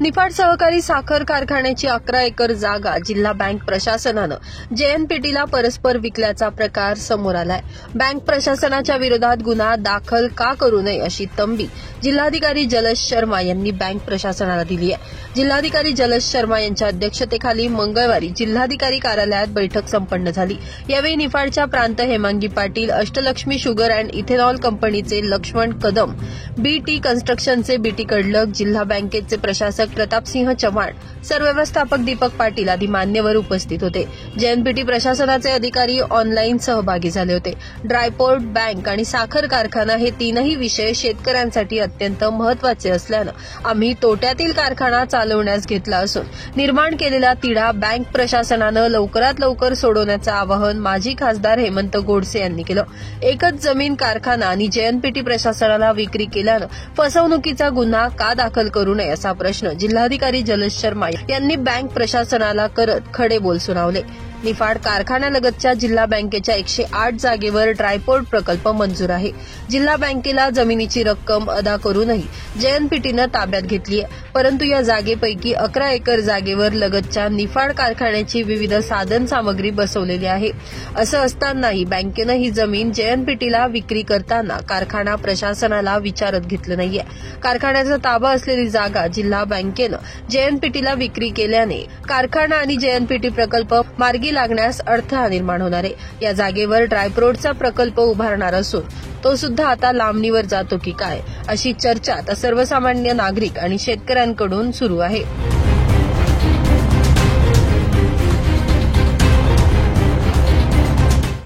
निफाड सहकारी साखर कारखान्याची 11 एकर जागा जिल्हा बँक प्रशासनानं जेएनपीटीला परस्पर विकल्याचा प्रकार समोर आलाय। बँक प्रशासनाच्या विरोधात गुन्हा दाखल का करू नये अशी तंबी जिल्हाधिकारी जलज शर्मा यांनी बँक प्रशासनाला दिली आहे। जिल्हाधिकारी जलज शर्मा यांच्या अध्यक्षतेखाली मंगळवारी जिल्हाधिकारी कार्यालयात बैठक संपन्न झाली। यावेळी निफाडच्या प्रांत Hemangi Patil, Ashtalakshmi sugar and ethanol कंपनीचे लक्ष्मण कदम, बीटी कन्स्ट्रक्शनचे बीटी कडलक, जिल्हा बँकेचे प्रशासक प्रतापसिंह चव्हाण, सरव्यवस्थापक दीपक पाटील आदी मान्यवर उपस्थित होते। जेएनपीटी प्रशासनाचे अधिकारी ऑनलाईन सहभागी झाले होते। ड्रायपोर्ट, बँक आणि साखर कारखाना हे तीनही विषय शेतकऱ्यांसाठी अत्यंत महत्वाचे असल्यानं आम्ही तोट्यातील कारखाना चालवण्यास घेतला असून निर्माण केलेला तिढा बँक प्रशासनानं लवकरात लवकर सोडवण्याचं आवाहन माजी खासदार हेमंत गोडसे यांनी केलं। एकच जमीन कारखाना आणि जेएनपीटी प्रशासनाला विक्री केल्यानं फसवणुकीचा गुन्हा का दाखल करू नये असा प्रश्न जिल्हाधिकारी जलज शर्मा यांनी बँक प्रशासनाला करत खडे बोल सुनावले। निफाड कारखान्यालगतच्या जिल्हा बँकेच्या 108 जागेवर ड्रायपोर्ट प्रकल्प मंजूर आहे। जिल्हा बँकेला जमिनीची रक्कम अदा करूनही जेएनपीटीनं ताब्यात घेतली आहे, परंतु या जागेपैकी 11 एकर जागेवर लगतच्या निफाड कारखान्याची विविध साधन सामग्री बसवलेली आहे। असं असतानाही बँकेनं ही जमीन जेएनपीटीला विक्री करताना कारखाना प्रशासनाला विचारत घेतलं नाहीये। कारखान्याचा ताबा असलेली जागा जिल्हा बँकेनं जेएनपीटीला विक्री केल्याने कारखाना आणि जेएनपीटी प्रकल्प मार्गी लागण्यास अडथळा निर्माण होणार आहे। या जागेवर ड्रायपोर्टचा प्रकल्प उभारणार असून तो सुद्धा आता लांबणीवर जातो की काय अशी चर्चा आता सर्वसामान्य नागरिक आणि शेतकऱ्यांकडून सुरू आहे।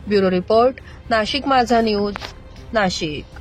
ब्युरो रिपोर्ट, नाशिक माझा न्यूज, नाशिक।